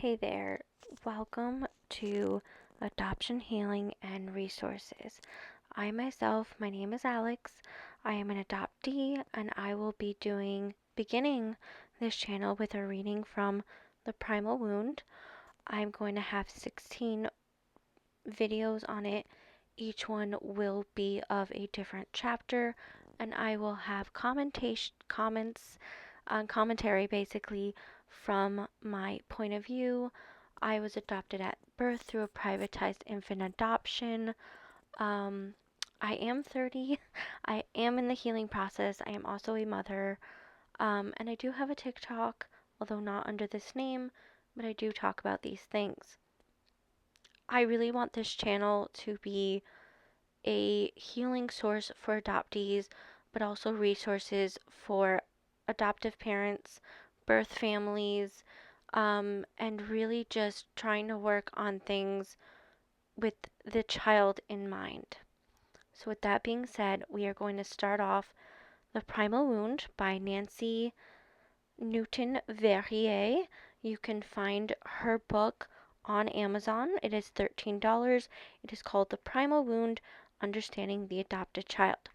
Hey there, welcome to Adoption Healing and Resources. My name is Alex. I am an adoptee and I will be beginning this channel with a reading from the Primal Wound. I'm going to have 16 videos on it. Each one will be of a different chapter, and I will have commentary basically from my point of view. I was adopted at birth through a privatized infant adoption. I am 30. I am in the healing process. I am also a mother. And I do have a TikTok, although not under this name, but I do talk about these things. I really want this channel to be a healing source for adoptees, but also resources for adoptive parents, birth families, and really just trying to work on things with the child in mind. So, with that being said, we are going to start off The Primal Wound by Nancy Newton Verrier. You can find her book on Amazon. It is $13. It is called The Primal Wound: Understanding the Adopted Child.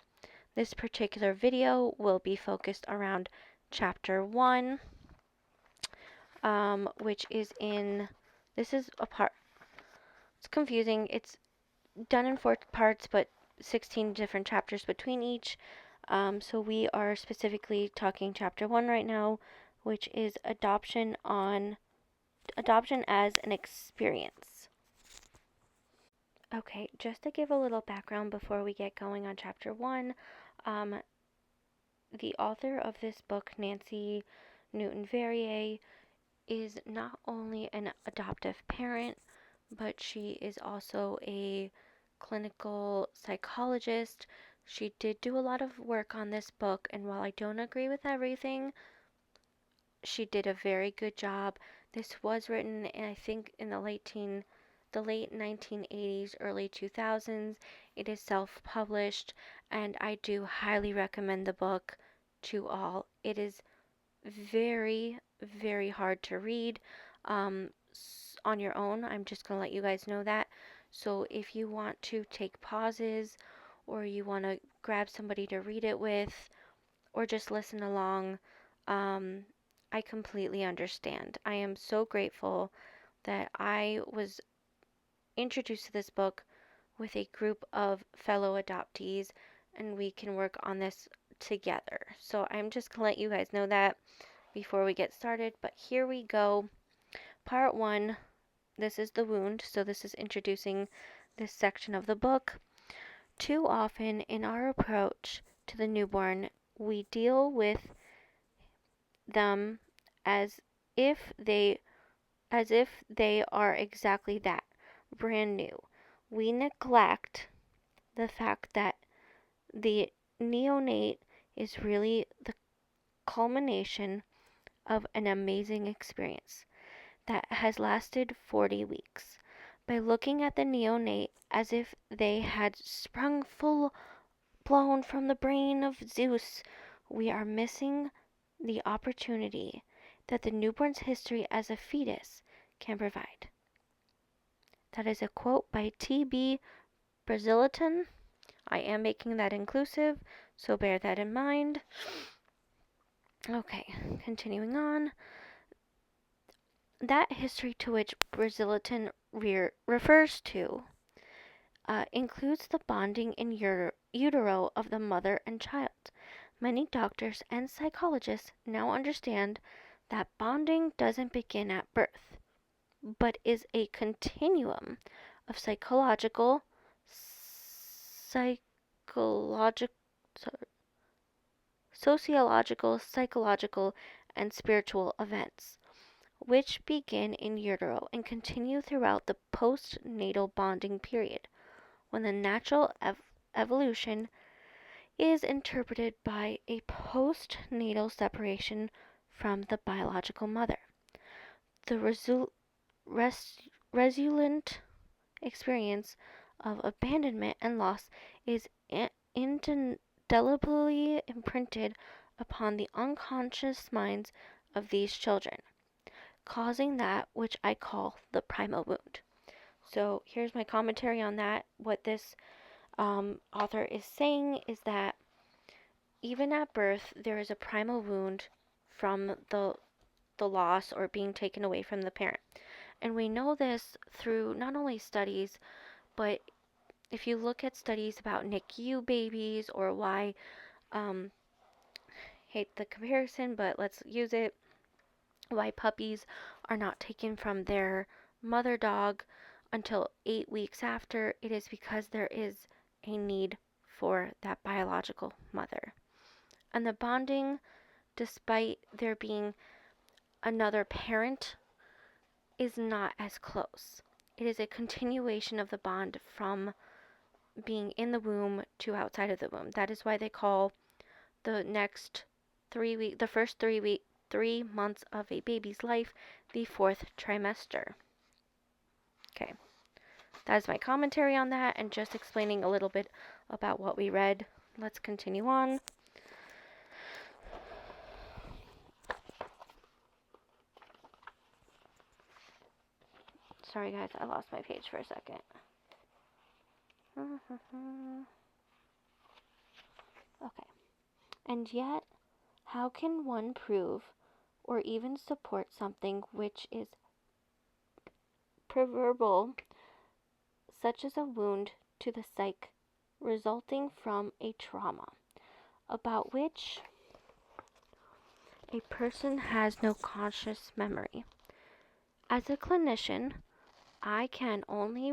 This particular video will be focused around chapter 1, which is this is a part, it's confusing. It's done in 4 parts, but 16 different chapters between each. So we are specifically talking chapter 1 right now, which is adoption as an experience. Okay, just to give a little background before we get going on chapter 1, the author of this book, Nancy Newton Verrier, is not only an adoptive parent, but she is also a clinical psychologist. She did do a lot of work on this book, and while I don't agree with everything, she did a very good job. This was written, I think, in the late 1980s, early 2000s. It is self-published, and I do highly recommend the book to all. It is very, very hard to read on your own. I'm just going to let you guys know that. So if you want to take pauses, or you want to grab somebody to read it with, or just listen along, I completely understand. I am so grateful that I was introduced to this book with a group of fellow adoptees, and we can work on this together. So I'm just going to let you guys know that before we get started, but here we go. Part 1, this is the wound, so this is introducing this section of the book. Too often in our approach to the newborn, we deal with them as if they are exactly that, brand new. We neglect the fact that the neonate is really the culmination of an amazing experience that has lasted 40 weeks. By looking at the neonate as if they had sprung full blown from the brain of Zeus, we are missing the opportunity that the newborn's history as a fetus can provide. That is a quote by T.B. Braziliton. I am making that inclusive, so bear that in mind. Okay, continuing on. That history to which Braziliton refers to includes the bonding in utero of the mother and child. Many doctors and psychologists now understand that bonding doesn't begin at birth, but is a continuum of sociological, psychological, and spiritual events, which begin in utero and continue throughout the postnatal bonding period, when the natural evolution is interpreted by a postnatal separation from the biological mother. The resilient experience of abandonment and loss is indelibly imprinted upon the unconscious minds of these children. causing that which I call the primal wound. So here's my commentary on that. What this author is saying is that even at birth, there is a primal wound from the loss or being taken away from the parent. And we know this through not only studies, but if you look at studies about NICU babies or why, hate the comparison, but let's use it, why puppies are not taken from their mother dog until 8 weeks after, it is because there is a need for that biological mother. And the bonding, despite there being another parent, is not as close. It is a continuation of the bond from being in the womb to outside of the womb. That is why they call the next the first 3 months of a baby's life, the fourth trimester. Okay, that is my commentary on that and just explaining a little bit about what we read. Let's continue on. Sorry guys, I lost my page for a second. Okay. And yet, how can one prove or even support something which is preverbal, such as a wound to the psyche resulting from a trauma, about which a person has no conscious memory? As a clinician, I can only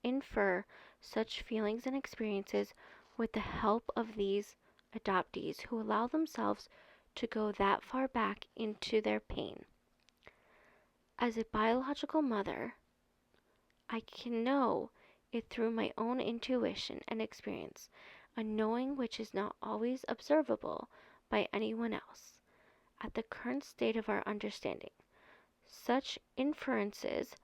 infer such feelings and experiences with the help of these adoptees who allow themselves to go that far back into their pain. As a biological mother, I can know it through my own intuition and experience, a knowing which is not always observable by anyone else. At the current state of our understanding, such inferences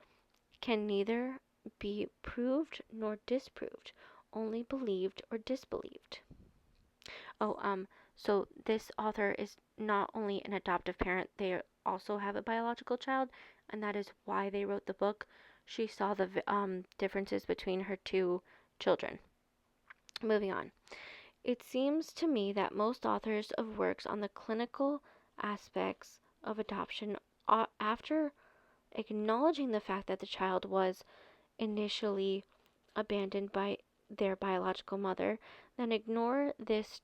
can neither be proved nor disproved, only believed or disbelieved. So this author is not only an adoptive parent, they also have a biological child, and that is why they wrote the book. She saw the differences between her two children. Moving on. It seems to me that most authors of works on the clinical aspects of adoption, after acknowledging the fact that the child was initially abandoned by their biological mother, then ignore this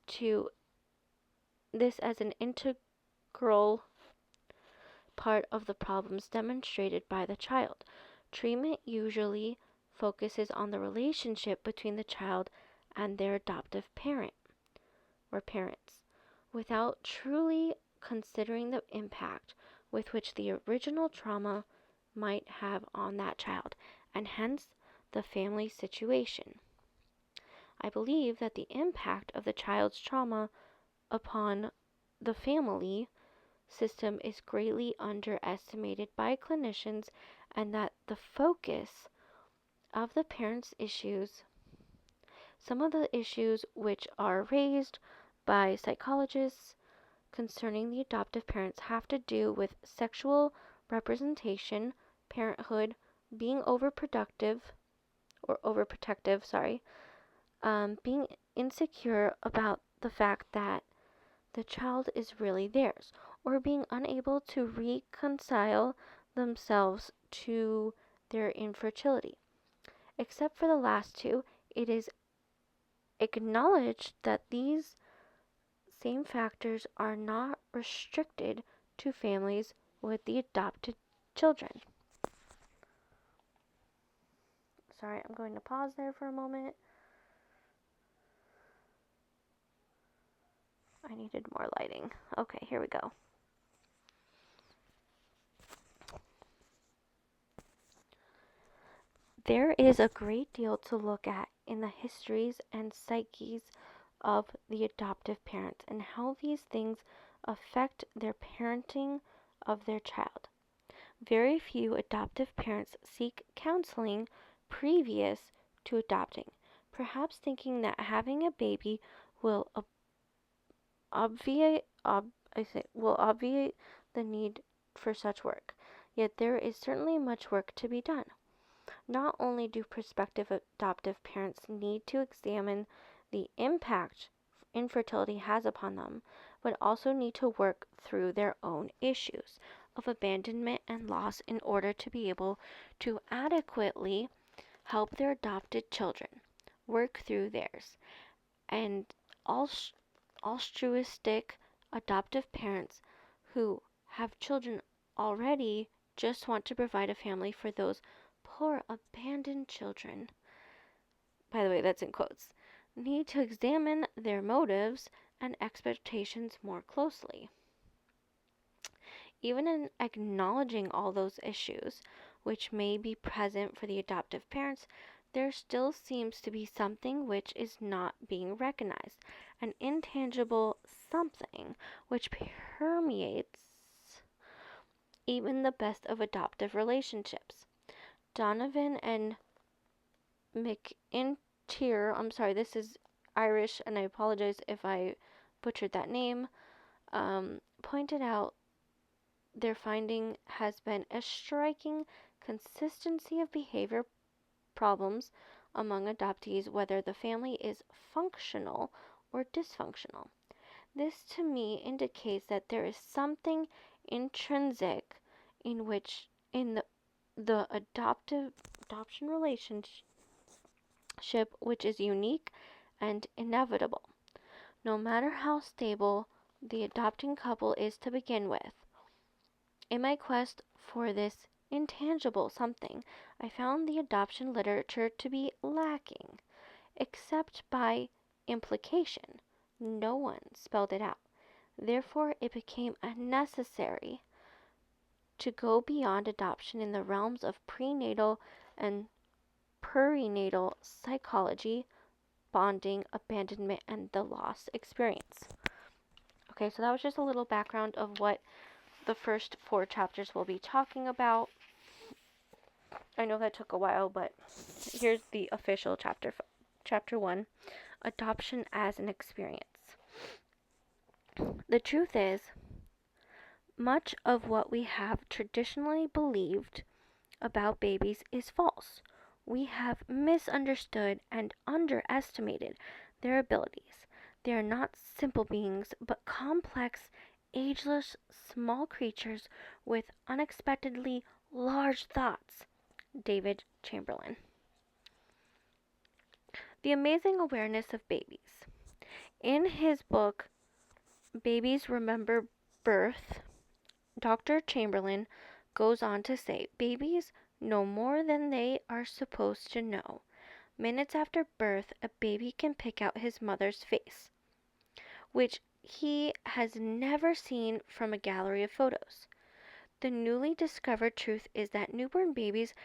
as an integral part of the problems demonstrated by the child. Treatment usually focuses on the relationship between the child and their adoptive parent or parents, without truly considering the impact with which the original trauma might have on that child, and hence the family situation. I believe that the impact of the child's trauma upon the family system is greatly underestimated by clinicians, and that the focus of the parents' issues, some of the issues which are raised by psychologists concerning the adoptive parents, have to do with sexual representation, parenthood, being overprotective, being insecure about the fact that the child is really theirs, or being unable to reconcile themselves to their infertility. Except for the last two, it is acknowledged that these same factors are not restricted to families with the adopted children. Sorry, I'm going to pause there for a moment. I needed more lighting. Okay, here we go. There is a great deal to look at in the histories and psyches of the adoptive parents and how these things affect their parenting of their child. Very few adoptive parents seek counseling previous to adopting, perhaps thinking that having a baby will obviate the need for such work. Yet there is certainly much work to be done. Not only do prospective adoptive parents need to examine the impact infertility has upon them, but also need to work through their own issues of abandonment and loss in order to be able to adequately help their adopted children work through theirs. And altruistic adoptive parents who have children already just want to provide a family for those poor abandoned children, by the way, that's in quotes, need to examine their motives and expectations more closely. Even in acknowledging all those issues, which may be present for the adoptive parents, there still seems to be something which is not being recognized, an intangible something which permeates even the best of adoptive relationships. Donovan and McIntyre, I'm sorry, this is Irish and I apologize if I butchered that name, pointed out their finding has been a striking consistency of behavior problems among adoptees, whether the family is functional or dysfunctional. This to me indicates that there is something intrinsic in the adoption relationship which is unique and inevitable, no matter how stable the adopting couple is to begin with. In my quest for this intangible something, I found the adoption literature to be lacking, except by implication. No one spelled it out. Therefore, it became necessary to go beyond adoption in the realms of prenatal and perinatal psychology, bonding, abandonment, and the loss experience. Okay, so that was just a little background of what the first 4 chapters will be talking about. I know that took a while, but here's the official chapter. Chapter 1, Adoption as an Experience. The truth is, much of what we have traditionally believed about babies is false. We have misunderstood and underestimated their abilities. They are not simple beings, but complex, ageless, small creatures with unexpectedly large thoughts. David Chamberlain. The Amazing Awareness of Babies. In his book, Babies Remember Birth, Dr. Chamberlain goes on to say, babies know more than they are supposed to know. Minutes after birth, a baby can pick out his mother's face, which he has never seen from a gallery of photos. The newly discovered truth is that newborn babies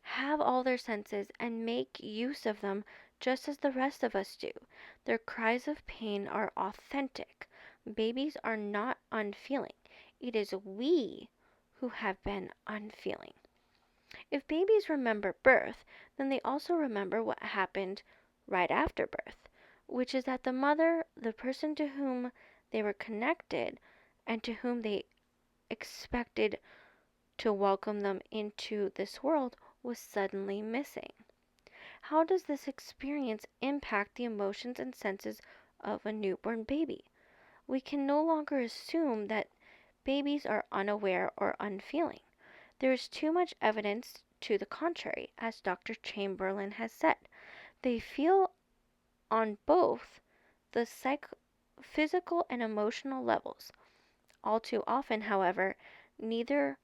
have all their senses and make use of them just as the rest of us do. Their cries of pain are authentic. Babies are not unfeeling. It is we who have been unfeeling. If babies remember birth, then they also remember what happened right after birth, which is that the mother, the person to whom they were connected and to whom they expected to welcome them into this world, was suddenly missing. How does this experience impact the emotions and senses of a newborn baby? We can no longer assume that babies are unaware or unfeeling. There is too much evidence to the contrary, as Dr. Chamberlain has said. They feel on both the physical and emotional levels. All too often, however, neither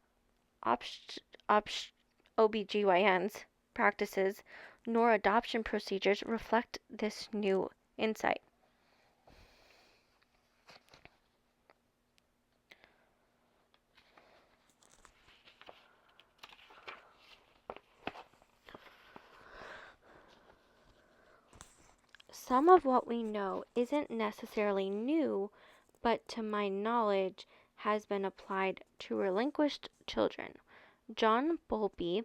OBGYN's practices nor adoption procedures reflect this new insight. Some of what we know isn't necessarily new, but to my knowledge has been applied to relinquished children. John Bowlby,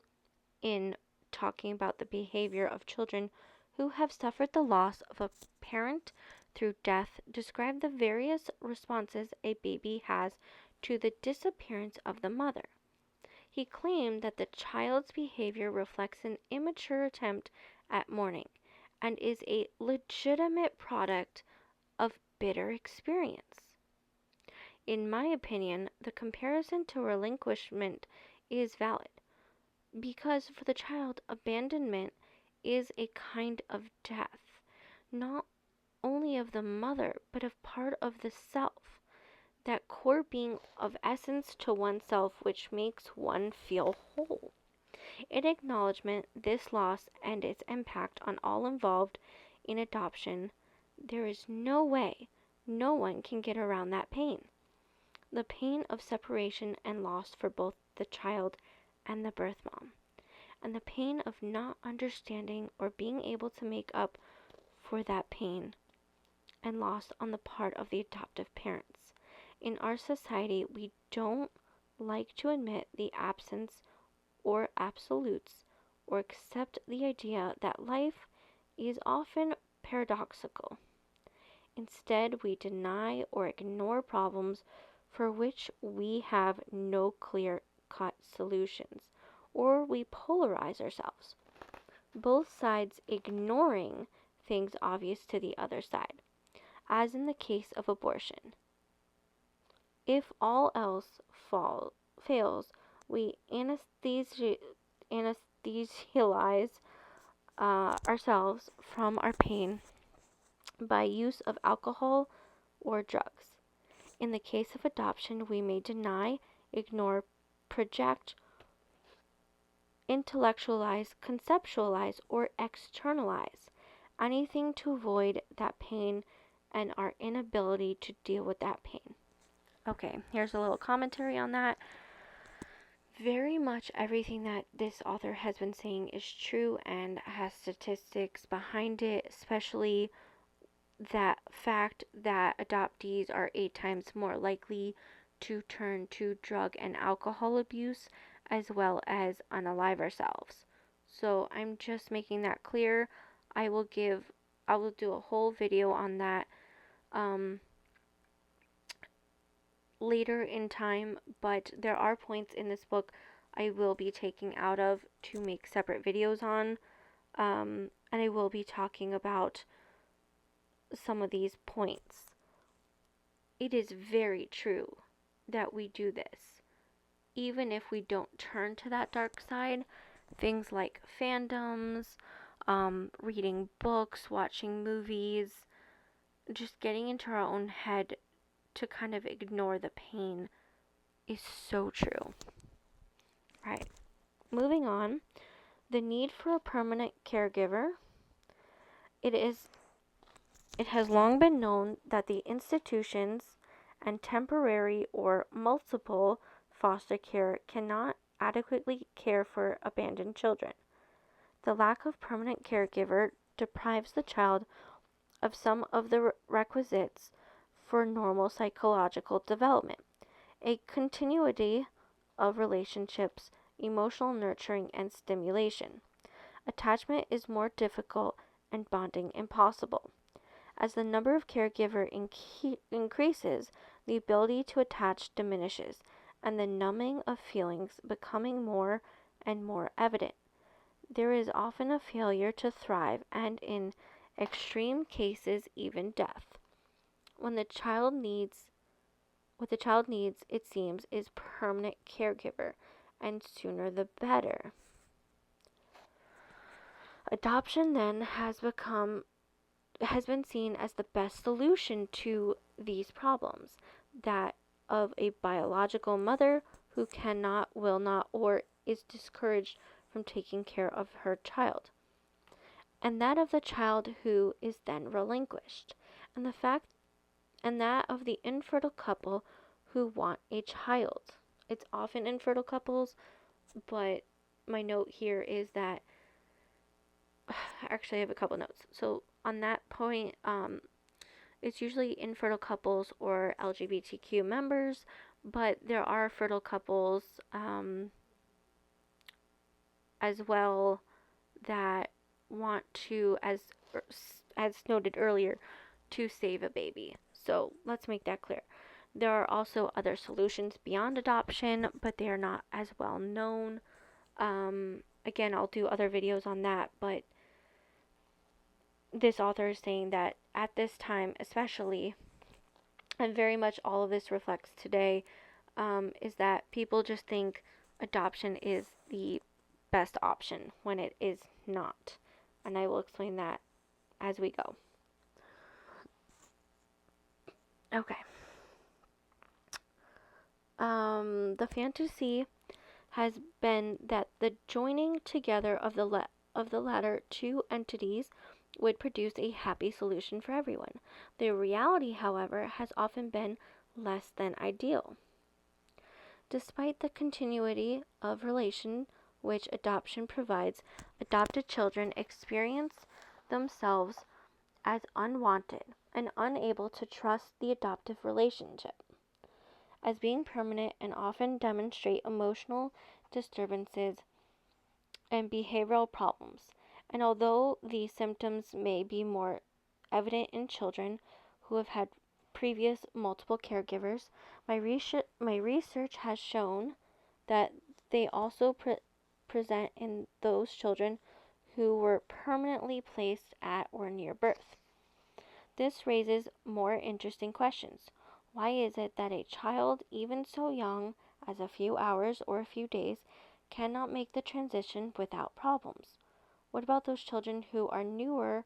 in talking about the behavior of children who have suffered the loss of a parent through death, described the various responses a baby has to the disappearance of the mother. He claimed that the child's behavior reflects an immature attempt at mourning and is a legitimate product of bitter experience. In my opinion, the comparison to relinquishment is valid because for the child, abandonment is a kind of death, not only of the mother, but of part of the self, that core being of essence to oneself which makes one feel whole. In acknowledgement this loss and its impact on all involved in adoption, there is no way no one can get around that pain. The pain of separation and loss for both the child and the birth mom, and the pain of not understanding or being able to make up for that pain and loss on the part of the adoptive parents. In our society, we don't like to admit the absence or absolutes or accept the idea that life is often paradoxical. Instead, we deny or ignore problems for which we have no clear cut solutions, or we polarize ourselves, both sides ignoring things obvious to the other side, as in the case of abortion. If all else fails, we anesthesialize ourselves from our pain by use of alcohol or drugs. In the case of adoption, we may deny, ignore, project, intellectualize, conceptualize, or externalize anything to avoid that pain and our inability to deal with that pain. Okay, here's a little commentary on that. Very much everything that this author has been saying is true and has statistics behind it, especially that fact that adoptees are 8 times more likely to turn to drug and alcohol abuse as well as unalive ourselves. So I'm just making that clear. I will do a whole video on that later in time, but there are points in this book I will be taking out of to make separate videos on, and I will be talking about some of these points. It is very true that we do this, even if we don't turn to that dark side. Things like fandoms, reading books, watching movies, just getting into our own head to kind of ignore the pain is so true. Right. Moving on, the need for a permanent caregiver. It has long been known that the institutions and temporary or multiple foster care cannot adequately care for abandoned children. The lack of permanent caregiver deprives the child of some of the requisites for normal psychological development, a continuity of relationships, emotional nurturing, and stimulation. Attachment is more difficult and bonding impossible. As the number of caregiver increases, the ability to attach diminishes, and the numbing of feelings becoming more and more evident. There is often a failure to thrive, and in extreme cases, even death. What the child needs, it seems, is permanent caregiver, and sooner the better. Adoption then has been seen as the best solution to these problems, that of a biological mother who cannot, will not, or is discouraged from taking care of her child, and that of the child who is then relinquished, and that of the infertile couple who want a child. It's often infertile couples, but my note here is that actually I have a couple notes. So on that point, it's usually infertile couples or LGBTQ members, but there are fertile couples as well that want to, as noted earlier, to save a baby. So let's make that clear. There are also other solutions beyond adoption, but they are not as well known. Again, I'll do other videos on that, but this author is saying that at this time, especially, and very much all of this reflects today, is that people just think adoption is the best option when it is not. And I will explain that as we go. Okay. The fantasy has been that the joining together of the latter two entities would produce a happy solution for everyone. The reality, however, has often been less than ideal. Despite the continuity of relation which adoption provides, adopted children experience themselves as unwanted and unable to trust the adoptive relationship as being permanent and often demonstrate emotional disturbances and behavioral problems. And although these symptoms may be more evident in children who have had previous multiple caregivers, my research has shown that they also present in those children who were permanently placed at or near birth. This raises more interesting questions. Why is it that a child, even so young as a few hours or a few days, cannot make the transition without problems? What about those children who are newer,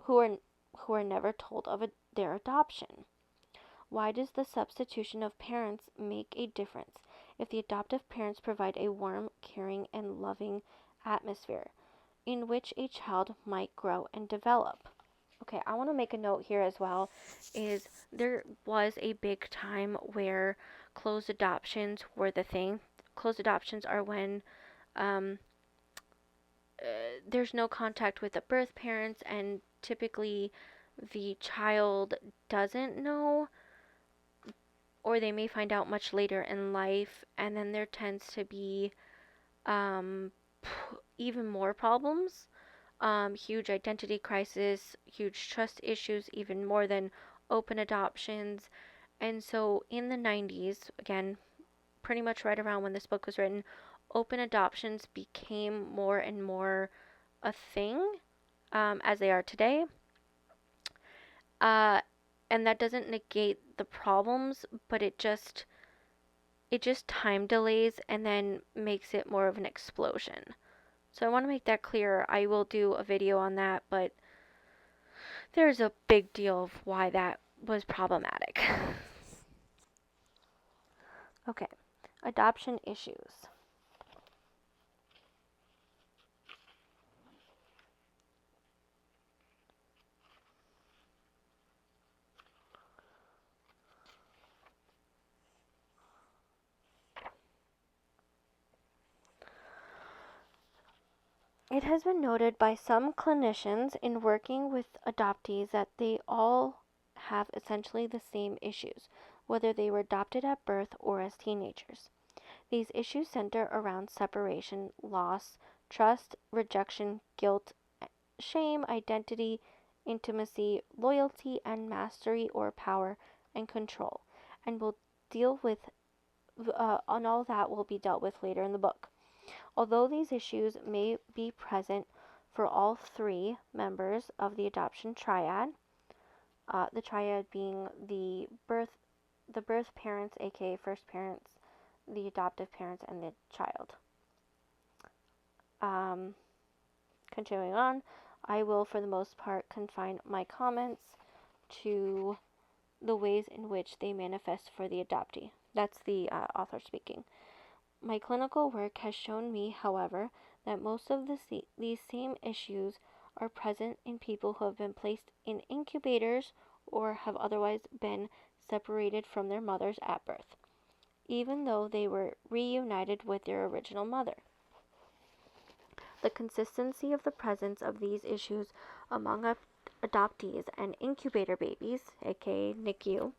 who are never told of their adoption? Why does the substitution of parents make a difference if the adoptive parents provide a warm, caring, and loving atmosphere in which a child might grow and develop? Okay, I want to make a note here as well, is there was a big time where closed adoptions were the thing. Closed adoptions are when um, there's no contact with the birth parents, and typically the child doesn't know, or they may find out much later in life, and then there tends to be um, even more problems. Huge identity crisis, huge trust issues, even more than open adoptions. And so in the 90s, again, pretty much right around when this book was written, open adoptions became more and more a thing, as they are today. Uh, and that doesn't negate the problems, but it just time delays and then makes it more of an explosion. So I want to make that clear. I will do a video on that, but there's a big deal of why that was problematic. Okay, adoption issues. It has been noted by some clinicians in working with adoptees that they all have essentially the same issues, whether they were adopted at birth or as teenagers. These issues center around separation, loss, trust, rejection, guilt, shame, identity, intimacy, loyalty, and mastery or power and control, and will deal with on all that will be dealt with later in the book. Although these issues may be present for all three members of the adoption triad, the triad being the birth parents, aka first parents, the adoptive parents, and the child. Continuing on, I will, for the most part, confine my comments to the ways in which they manifest for the adoptee. That's the author speaking. My clinical work has shown me, however, that most of these same issues are present in people who have been placed in incubators or have otherwise been separated from their mothers at birth, even though they were reunited with their original mother. The consistency of the presence of these issues among adoptees and incubator babies, aka NICU,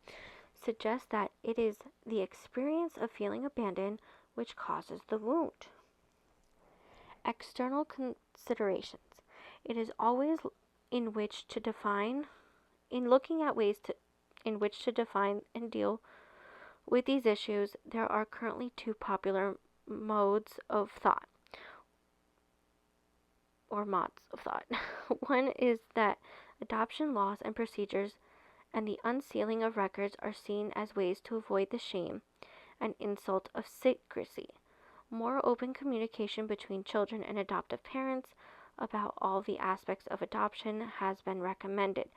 suggests that it is the experience of feeling abandoned which causes the wound. External considerations. It is always in which to define, in looking at ways to, in which to define and deal with these issues, there are currently two popular modes of thought, or mods of thought. One is that adoption laws and procedures and the unsealing of records are seen as ways to avoid the shame and insult of secrecy. More open communication between children and adoptive parents about all the aspects of adoption has been recommended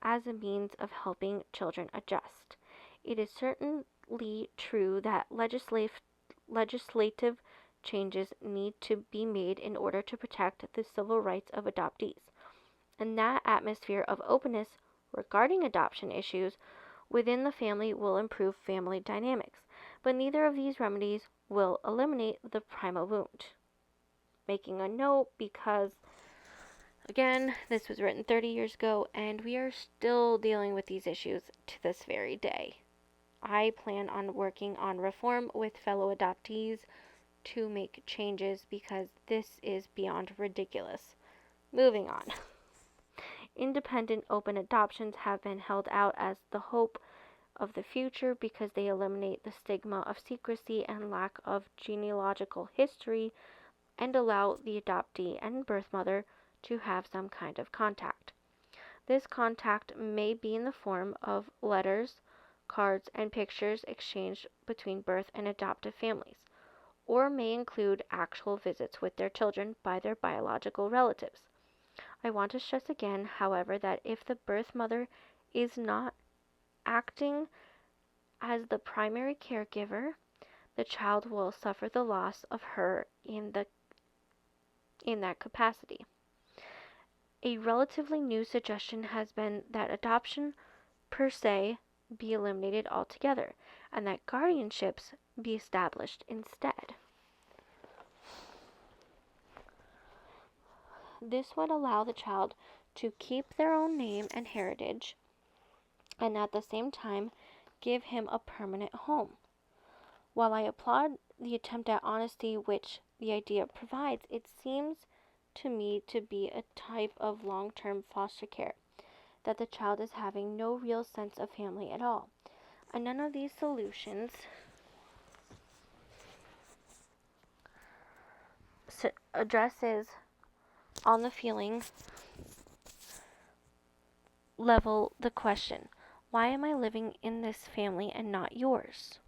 as a means of helping children adjust. It is certainly true that legislative changes need to be made in order to protect the civil rights of adoptees. And that atmosphere of openness regarding adoption issues within the family will improve family dynamics. But neither of these remedies will eliminate the primal wound. Making a note because, again, this was written 30 years ago and we are still dealing with these issues to this very day. I plan on working on reform with fellow adoptees to make changes because this is beyond ridiculous. Moving on. Independent open adoptions have been held out as the hope of the future because they eliminate the stigma of secrecy and lack of genealogical history and allow the adoptee and birth mother to have some kind of contact. This contact may be in the form of letters, cards, and pictures exchanged between birth and adoptive families, or may include actual visits with their children by their biological relatives. I want to stress again, however, that if the birth mother is not acting as the primary caregiver, the child will suffer the loss of her in that capacity. A relatively new suggestion has been that adoption per se be eliminated altogether, and that guardianships be established instead. This would allow the child to keep their own name and heritage, and at the same time give him a permanent home. While I applaud the attempt at honesty which the idea provides, it seems to me to be a type of long-term foster care, that the child is having no real sense of family at all. And none of these solutions addresses on the feeling level the question, why am I living in this family and not yours?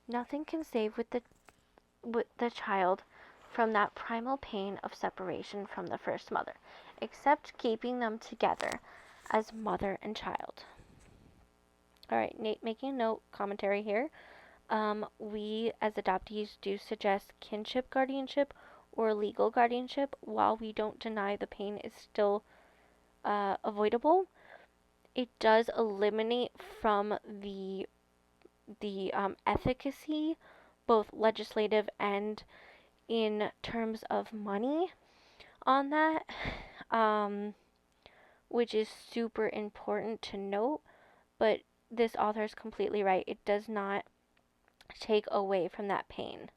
Nothing can save with the child from that primal pain of separation from the first mother, except keeping them together as mother and child. Alright, Nate making a note, commentary here. We as adoptees do suggest kinship guardianship or legal guardianship. While we don't deny the pain is still avoidable, it does eliminate from the efficacy, both legislative and in terms of money on that, which is super important to note. But this author is completely right. It does not take away from that pain.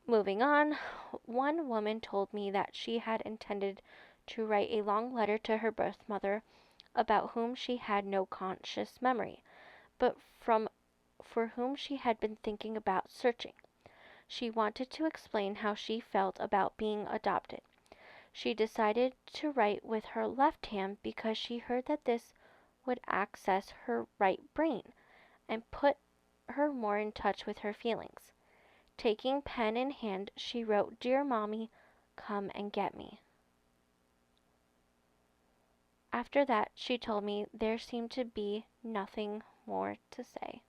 Moving on, one woman told me that she had intended to write a long letter to her birth mother about whom she had no conscious memory, but for whom she had been thinking about searching. She wanted to explain how she felt about being adopted. She decided to write with her left hand because she heard that this would access her right brain and put her more in touch with her feelings. Taking pen in hand, she wrote, "Dear Mommy, come and get me." After that, she told me there seemed to be nothing more to say.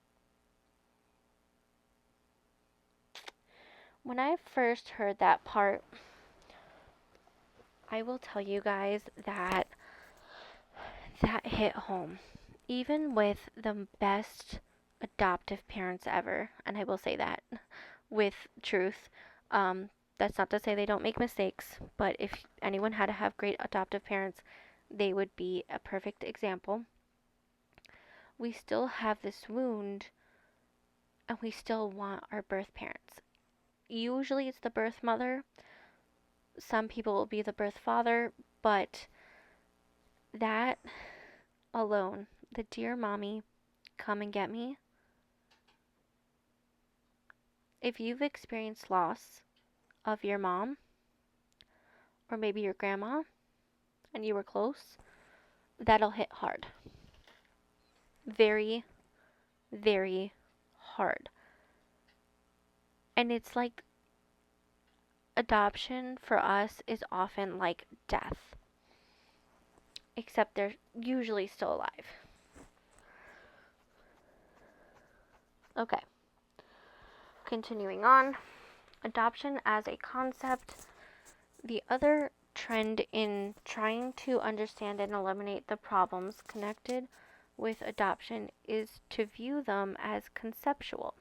When I first heard that part, I will tell you guys that hit home. Even with the best adoptive parents ever, and I will say that with truth, that's not to say they don't make mistakes, but if anyone had to have great adoptive parents, they would be a perfect example. We still have this wound, and we still want our birth parents. Usually it's the birth mother. Some people will be the birth father, but That alone, the dear mommy, come and get me. If you've experienced loss of your mom or maybe your grandma and you were close, that'll hit hard. Very, very hard. And it's like adoption for us is often like death, except they're usually still alive. Okay, continuing on. Adoption as a concept. The other trend in trying to understand and eliminate the problems connected with adoption is to view them as conceptual.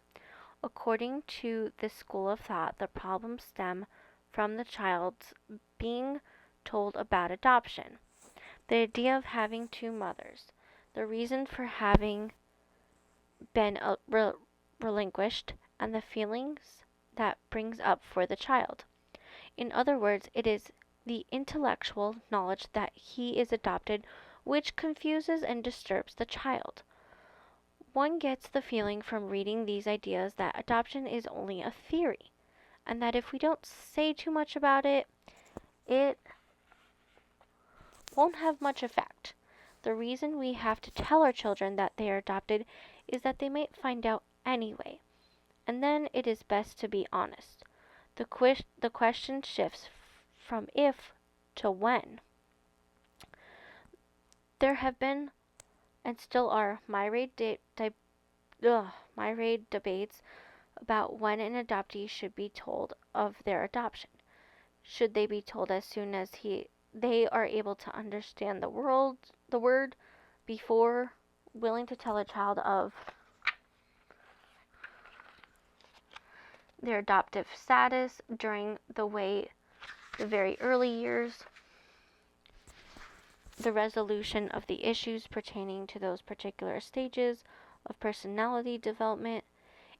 According to this school of thought, the problems stem from the child's being told about adoption, the idea of having two mothers, the reason for having been relinquished, and the feelings that brings up for the child. In other words, it is the intellectual knowledge that he is adopted which confuses and disturbs the child. One gets the feeling from reading these ideas that adoption is only a theory, and that if we don't say too much about it, it won't have much effect. The reason we have to tell our children that they are adopted is that they might find out anyway, and then it is best to be honest. The question shifts from if to when. There have been and still are myriad debates about when an adoptee should be told of their adoption. Should they be told as soon as they are able to understand the word, before willing to tell a child of their adoptive status during the very early years, the resolution of the issues pertaining to those particular stages of personality development?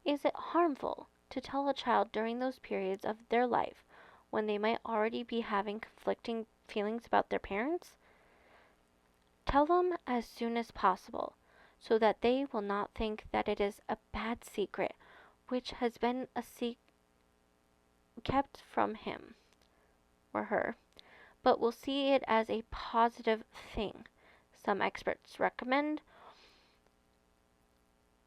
Is it harmful to tell a child during those periods of their life when they might already be having conflicting feelings about their parents? Tell them as soon as possible so that they will not think that it is a bad secret which has been kept from him or her, but will see it as a positive thing. Some experts recommend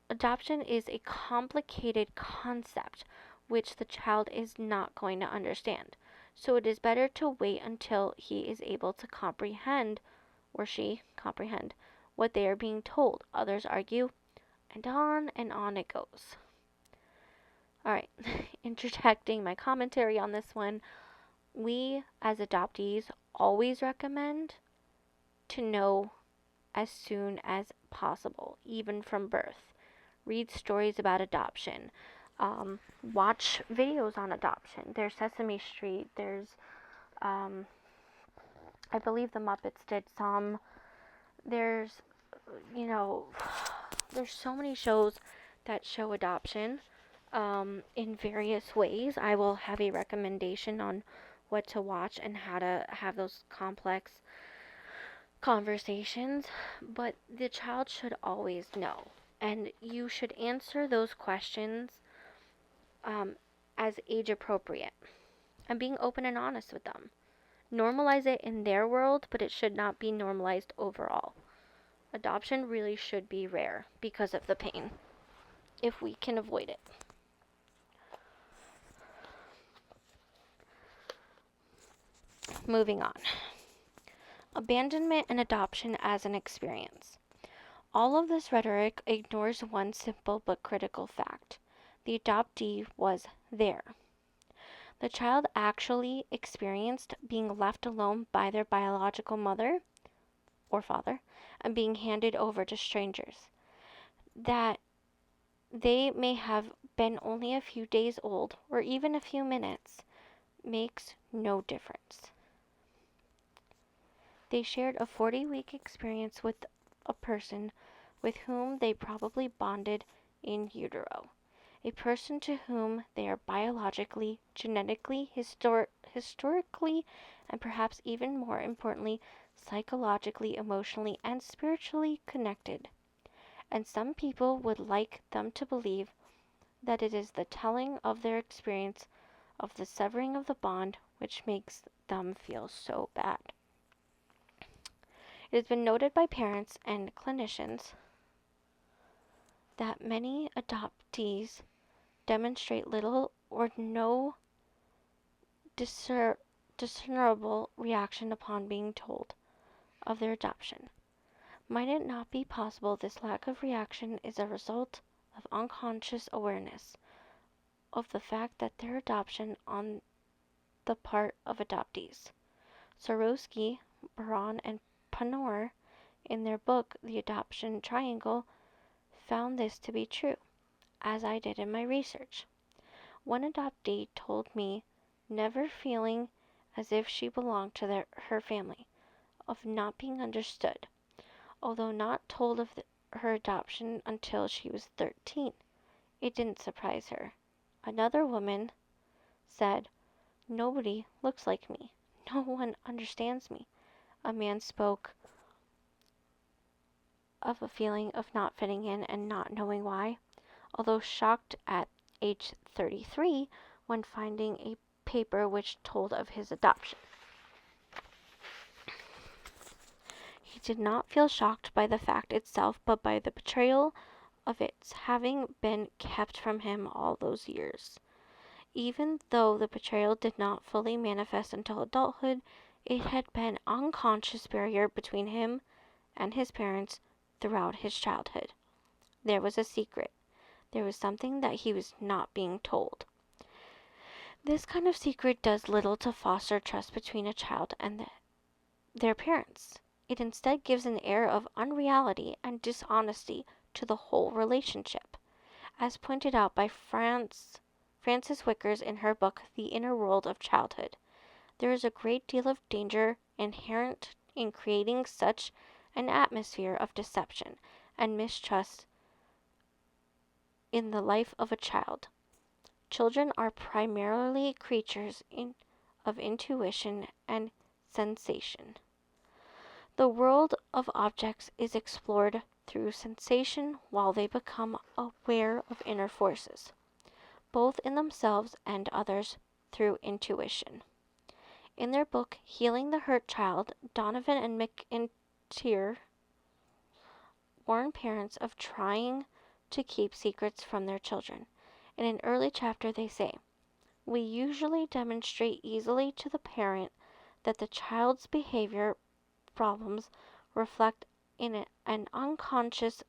adoption is a complicated concept which the child is not going to understand, so it is better to wait until he is able to comprehend, or she comprehend, what they are being told. Others argue, and on it goes. Alright, interjecting my commentary on this one, we as adoptees always recommend to know as soon as possible, even from birth. Read stories about adoption. Watch videos on adoption. There's Sesame Street. There's, I believe the Muppets did some. There's, there's so many shows that show adoption in various ways. I will have a recommendation on what to watch and how to have those complex conversations, but the child should always know. And you should answer those questions as age appropriate and being open and honest with them. Normalize it in their world, but it should not be normalized overall. Adoption really should be rare because of the pain, if we can avoid it. Moving on. Abandonment and adoption as an experience. All of this rhetoric ignores one simple but critical fact. The adoptee was there. The child actually experienced being left alone by their biological mother or father and being handed over to strangers. That they may have been only a few days old or even a few minutes makes no difference. They shared a 40-week experience with a person with whom they probably bonded in utero, a person to whom they are biologically, genetically, historically, and perhaps even more importantly, psychologically, emotionally, and spiritually connected. And some people would like them to believe that it is the telling of their experience of the severing of the bond which makes them feel so bad. It has been noted by parents and clinicians that many adoptees demonstrate little or no discernible reaction upon being told of their adoption. Might it not be possible this lack of reaction is a result of unconscious awareness of the fact that their adoption on the part of adoptees? Sorosky, Baron, and Panor, in their book The Adoption Triangle, found this to be true, as I did in my research. One adoptee told me never feeling as if she belonged to her family, of not being understood, although not told of her adoption until she was 13. It didn't surprise her. Another woman said, "Nobody looks like me. No one understands me." A man spoke of a feeling of not fitting in and not knowing why, although shocked at age 33 when finding a paper which told of his adoption. He did not feel shocked by the fact itself, but by the betrayal of its having been kept from him all those years. Even though the betrayal did not fully manifest until adulthood, it had been an unconscious barrier between him and his parents throughout his childhood. There was a secret. There was something that he was not being told. This kind of secret does little to foster trust between a child and their parents. It instead gives an air of unreality and dishonesty to the whole relationship. As pointed out by Frances Wickers in her book The Inner World of Childhood, there is a great deal of danger inherent in creating such an atmosphere of deception and mistrust in the life of a child. Children are primarily creatures of intuition and sensation. The world of objects is explored through sensation while they become aware of inner forces, both in themselves and others, through intuition. In their book, Healing the Hurt Child, Donovan and McIntyre warn parents of trying to keep secrets from their children. In an early chapter, they say, "We usually demonstrate easily to the parent that the child's behavior problems reflect in an unconscious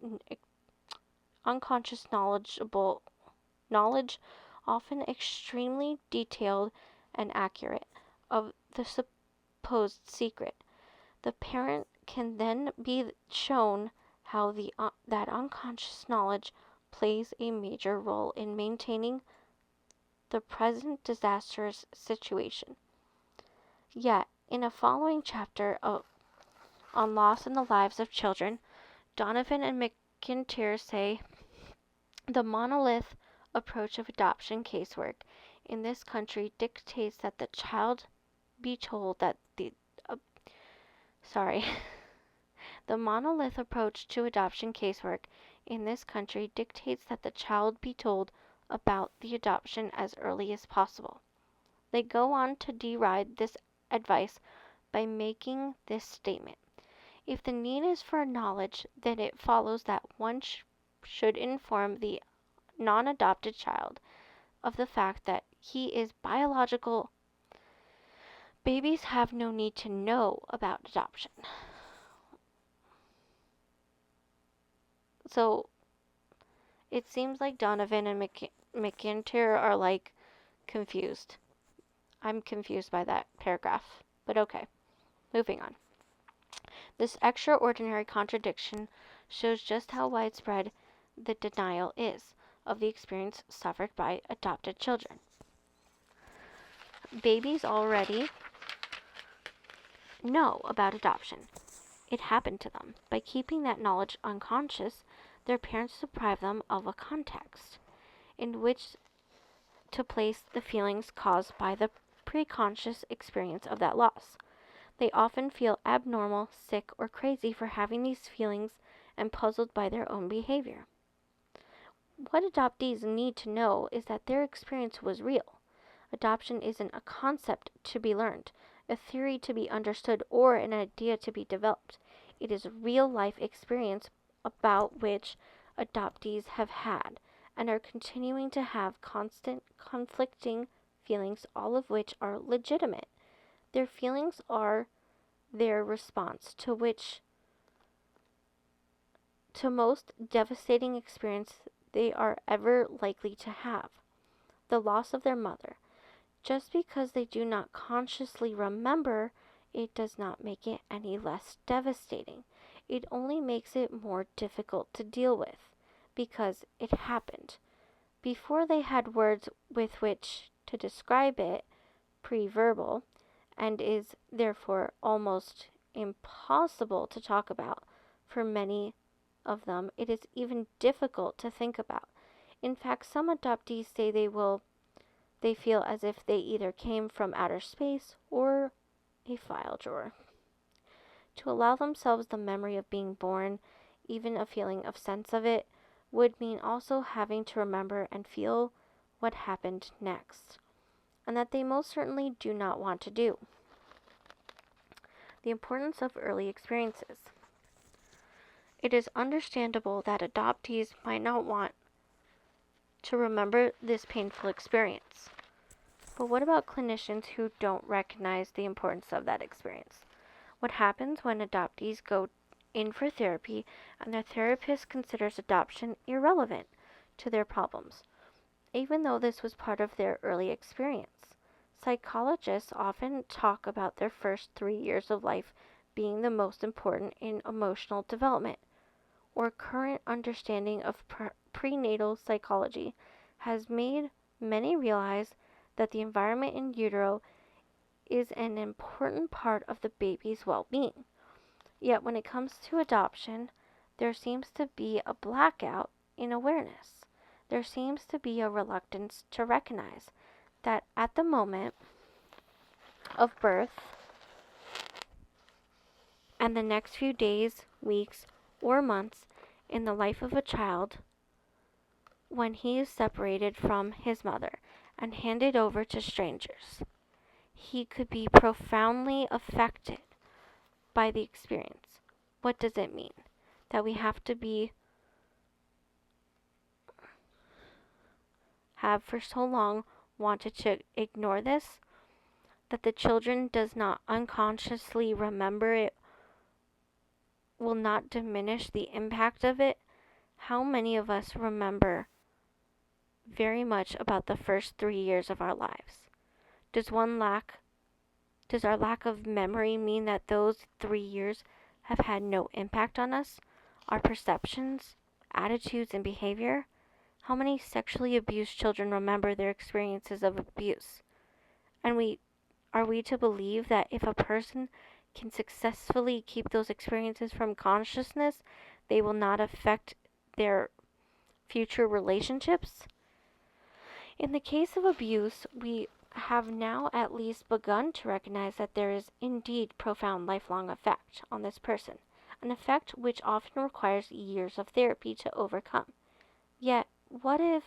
knowledge, often extremely detailed and accurate, of the supposed secret. The parent can then be shown how that unconscious knowledge plays a major role in maintaining the present disastrous situation." Yet, in a following chapter on loss in the lives of children, Donovan and McIntyre say the monolith approach of adoption casework in this country dictates that the child be told that the monolith approach to adoption casework in this country dictates that the child be told about the adoption as early as possible. They go on to deride this advice by making this statement: "If the need is for knowledge, then it follows that one should inform the non-adopted child of the fact that he is biological. Babies have no need to know about adoption." So it seems like Donovan and McIntyre are like confused. I'm confused by that paragraph, but okay, moving on. This extraordinary contradiction shows just how widespread the denial is of the experience suffered by adopted children. Babies already know about adoption. It happened to them. By keeping that knowledge unconscious, their parents deprive them of a context in which to place the feelings caused by the preconscious experience of that loss. They often feel abnormal, sick, or crazy for having these feelings and puzzled by their own behavior. What adoptees need to know is that their experience was real. Adoption isn't a concept to be learned, a theory to be understood, or an idea to be developed. It is a real life experience about which adoptees have had and are continuing to have constant conflicting feelings, all of which are legitimate. Their feelings are their response to most devastating experience they are ever likely to have, the loss of their mother. Just because they do not consciously remember, it does not make it any less devastating. It only makes it more difficult to deal with, because it happened. Before they had words with which to describe it, pre-verbal, and is therefore almost impossible to talk about for many of them, it is even difficult to think about. In fact, some adoptees say they feel as if they either came from outer space or a file drawer. To allow themselves the memory of being born, even a feeling of sense of it, would mean also having to remember and feel what happened next, and that they most certainly do not want to do. The importance of early experiences. It is understandable that adoptees might not want to remember this painful experience. But what about clinicians who don't recognize the importance of that experience? What happens when adoptees go in for therapy and their therapist considers adoption irrelevant to their problems, even though this was part of their early experience? Psychologists often talk about their first 3 years of life being the most important in emotional development. Or current understanding of prenatal psychology has made many realize that the environment in utero is an important part of the baby's well-being. Yet when it comes to adoption, there seems to be a blackout in awareness. There seems to be a reluctance to recognize that at the moment of birth and the next few days, weeks, or months in the life of a child, when he is separated from his mother and handed over to strangers, he could be profoundly affected by the experience. What does it mean? That we have for so long wanted to ignore this? That the children does not unconsciously remember it will not diminish the impact of it? How many of us remember very much about the first 3 years of our lives? Does our lack of memory mean that those 3 years have had no impact on us, our perceptions, attitudes, and behavior? How many sexually abused children remember their experiences of abuse? And are we to believe that if a person can successfully keep those experiences from consciousness, they will not affect their future relationships? In the case of abuse, we have now at least begun to recognize that there is indeed profound lifelong effect on this person, an effect which often requires years of therapy to overcome. Yet, what if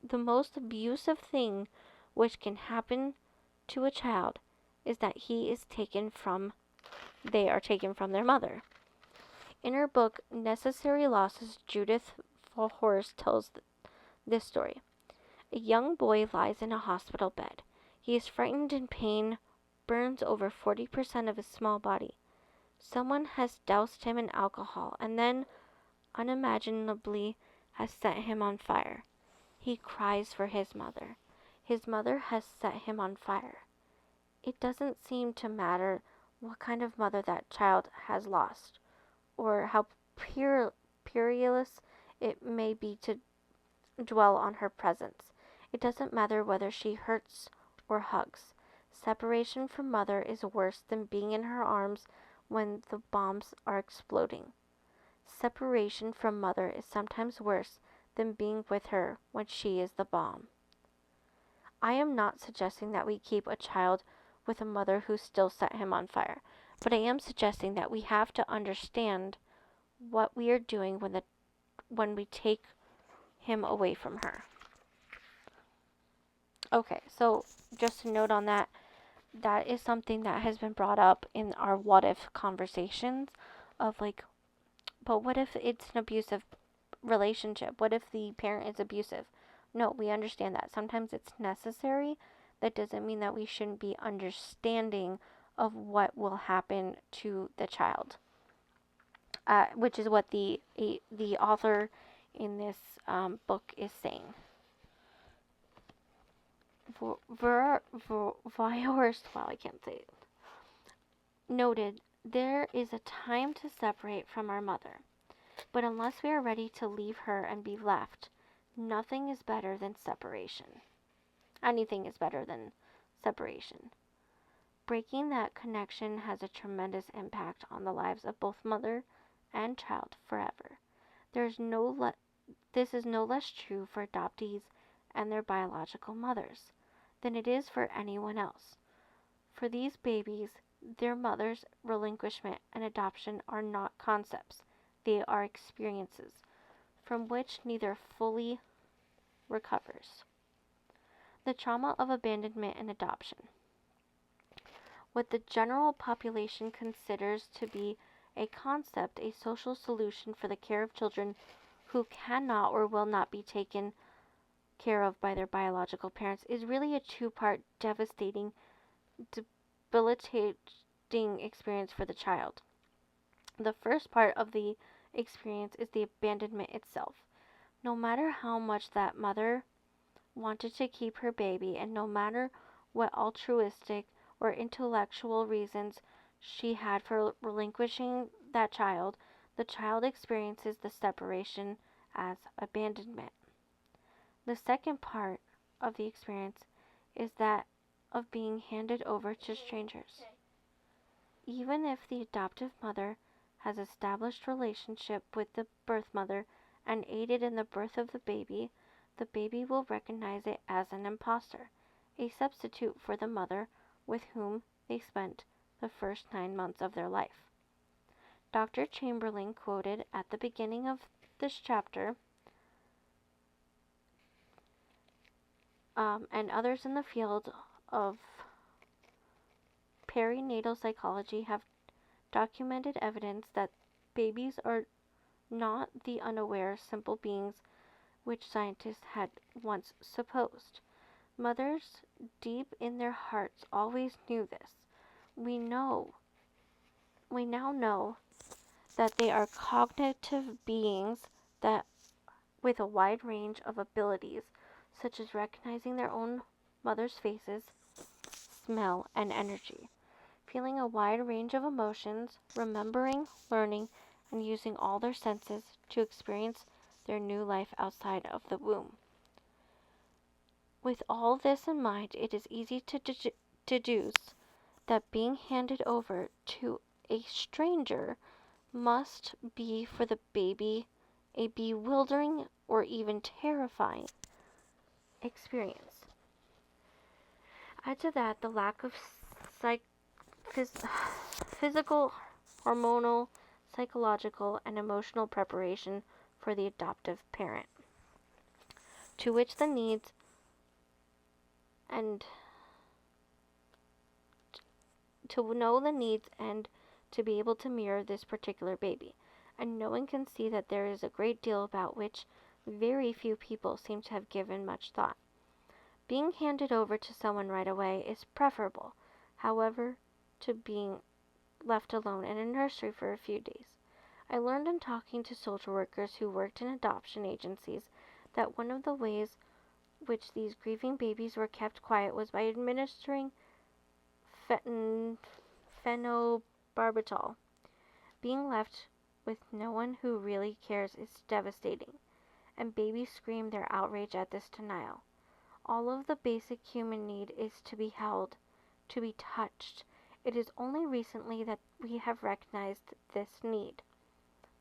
the most abusive thing which can happen to a child is that they are taken from their mother? In her book, Necessary Losses, Judith Horst tells this story. A young boy lies in a hospital bed. He is frightened and pain burns over 40% of his small body. Someone has doused him in alcohol and then, unimaginably, has set him on fire. He cries for his mother. His mother has set him on fire. It doesn't seem to matter what kind of mother that child has lost, or how perilous it may be to dwell on her presence. It doesn't matter whether she hurts or hugs. Separation from mother is worse than being in her arms when the bombs are exploding. Separation from mother is sometimes worse than being with her when she is the bomb. I am not suggesting that we keep a child with a mother who still set him on fire. But I am suggesting that we have to understand what we are doing when we take him away from her. Okay, so just a note on that. That is something that has been brought up in our what if conversations of like, but what if it's an abusive relationship? What if the parent is abusive? No, we understand that. Sometimes it's necessary. That doesn't mean that we shouldn't be understanding of what will happen to the child, which is what the author in this book is saying. I can't say it. Noted, there is a time to separate from our mother, but unless we are ready to leave her and be left, nothing is better than separation. Anything is better than separation. Breaking that connection has a tremendous impact on the lives of both mother and child forever. This is no less true for adoptees and their biological mothers than it is for anyone else. For these babies, their mother's relinquishment and adoption are not concepts, they are experiences from which neither fully recovers. The trauma of abandonment and adoption. What the general population considers to be a concept, a social solution for the care of children who cannot or will not be taken care of by their biological parents, is really a two-part devastating, debilitating experience for the child. The first part of the experience is the abandonment itself. No matter how much that mother wanted to keep her baby, and no matter what altruistic or intellectual reasons she had for relinquishing that child, the child experiences the separation as abandonment. The second part of the experience is that of being handed over to strangers. Even if the adoptive mother has established relationship with the birth mother and aided in the birth of the baby will recognize it as an imposter, a substitute for the mother with whom they spent the first 9 months of their life. Dr. Chamberlain quoted at the beginning of this chapter, and others in the field of perinatal psychology have documented evidence that babies are not the unaware, simple beings which scientists had once supposed. Mothers, deep in their hearts, always knew this. We now know that they are cognitive beings that with a wide range of abilities, such as recognizing their own mother's faces, smell, and energy, feeling a wide range of emotions, remembering, learning, and using all their senses to experience their new life outside of the womb. With all this in mind, it is easy to deduce that being handed over to a stranger must be for the baby a bewildering or even terrifying experience. Add to that the lack of physical, hormonal, psychological, and emotional preparation for the adoptive parent, to which the needs and to know the needs and to be able to mirror this particular baby. And no one can see that there is a great deal about which very few people seem to have given much thought. Being handed over to someone right away is preferable, however, to being left alone in a nursery for a few days. I learned in talking to social workers who worked in adoption agencies that one of the ways which these grieving babies were kept quiet was by administering phenobarbital. Being left with no one who really cares is devastating, and babies scream their outrage at this denial. All of the basic human need is to be held, to be touched. It is only recently that we have recognized this need.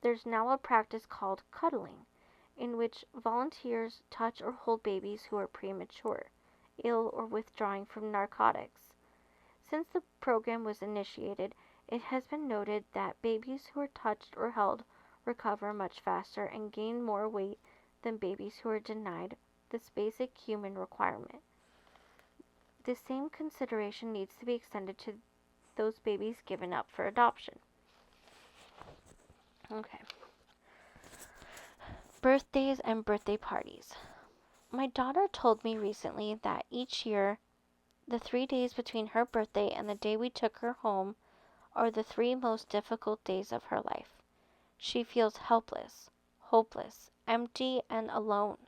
There's now a practice called cuddling, in which volunteers touch or hold babies who are premature, ill, or withdrawing from narcotics. Since the program was initiated, it has been noted that babies who are touched or held recover much faster and gain more weight than babies who are denied this basic human requirement. The same consideration needs to be extended to those babies given up for adoption. Okay. Birthdays and birthday parties. My daughter told me recently that each year, the 3 days between her birthday and the day we took her home are the 3 most difficult days of her life. She feels helpless, hopeless, empty, and alone.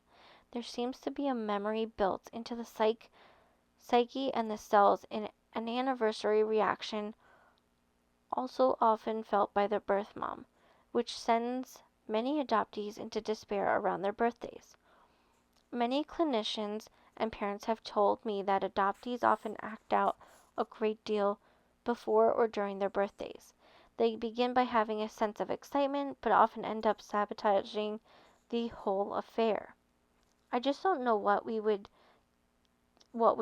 There seems to be a memory built into the psyche and the cells in an anniversary reaction, also often felt by the birth mom, which sends many adoptees into despair around their birthdays. Many clinicians and parents have told me that adoptees often act out a great deal before or during their birthdays. They begin by having a sense of excitement, but often end up sabotaging the whole affair. I just don't know what would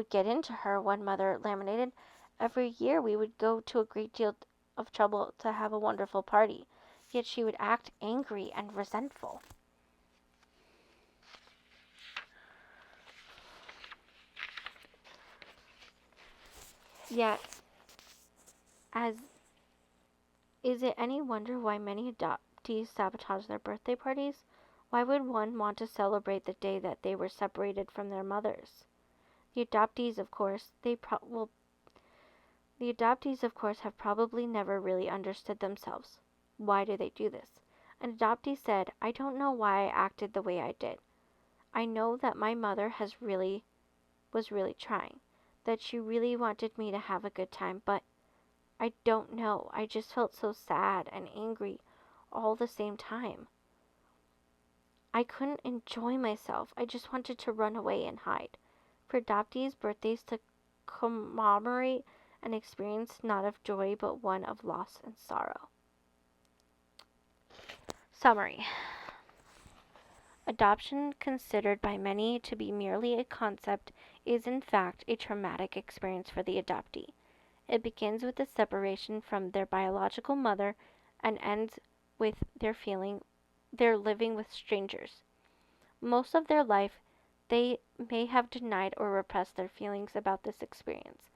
get into her, one mother laminated. Every year we would go to a great deal of trouble to have a wonderful party, yet she would act angry and resentful. Yet, as is it any wonder why many adoptees sabotage their birthday parties? Why would one want to celebrate the day that they were separated from their mothers? The adoptees, of course, have probably never really understood themselves. Why do they do this? An adoptee said, "I don't know why I acted the way I did. I know that my mother was really trying, that she really wanted me to have a good time, but I don't know. I just felt so sad and angry all the same time. I couldn't enjoy myself. I just wanted to run away and hide." For adoptees, birthdays to commemorate an experience not of joy but one of loss and sorrow. Summary. Adoption, considered by many to be merely a concept, is in fact a traumatic experience for the adoptee. It begins with the separation from their biological mother and ends with their living with strangers. Most of their life, they may have denied or repressed their feelings about this experience,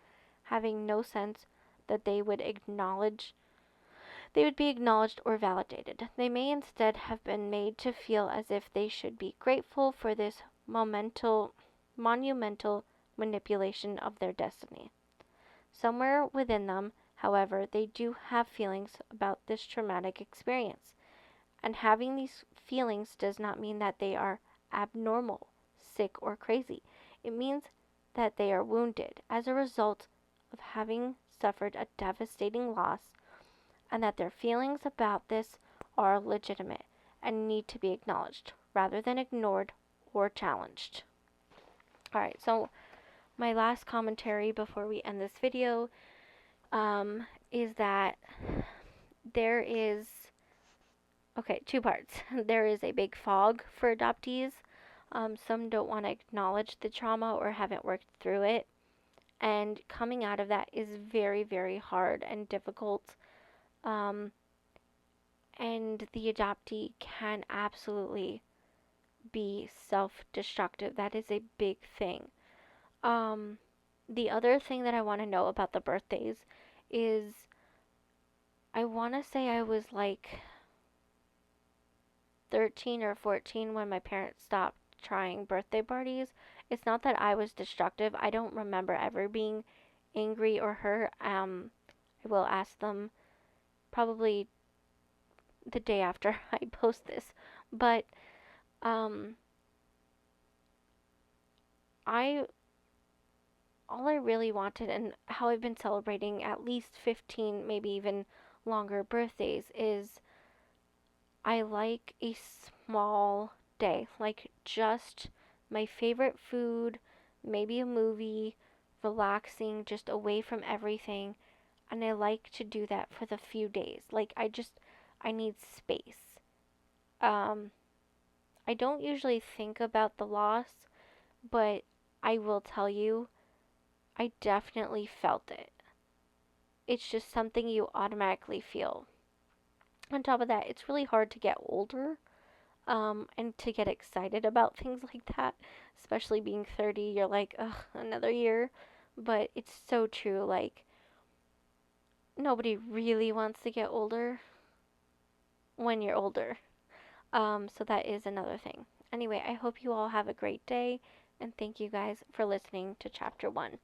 having no sense that they would be acknowledged or validated. They may instead have been made to feel as if they should be grateful for this monumental manipulation of their destiny. Somewhere within them, however, they do have feelings about this traumatic experience. And having these feelings does not mean that they are abnormal, sick, or crazy. It means that they are wounded as a result of having suffered a devastating loss, and that their feelings about this are legitimate and need to be acknowledged rather than ignored or challenged. Alright, so my last commentary before we end this video is that there is, okay, 2 parts. There is a big fog for adoptees. Some don't want to acknowledge the trauma or haven't worked through it. And coming out of that is very, very hard and difficult. And the adoptee can absolutely be self-destructive. That is a big thing. The other thing that I want to know about the birthdays is, I want to say I was like 13 or 14 when my parents stopped trying birthday parties. It's not that I was destructive. I don't remember ever being angry or hurt. I will ask them probably the day after I post this. But all I really wanted, and how I've been celebrating at least 15, maybe even longer birthdays, is I like a small day, like just my favorite food, maybe a movie, relaxing, just away from everything. And I like to do that for the few days. Like I need space. I don't usually think about the loss, but I will tell you, I definitely felt it. it's just something you automatically feel. On top of that, it's really hard to get older, and to get excited about things like that, especially being 30. You're like, ugh, another year. But it's so true. Like, nobody really wants to get older when you're older. So that is another thing. Anyway, I hope you all have a great day, and thank you guys for listening to chapter 1.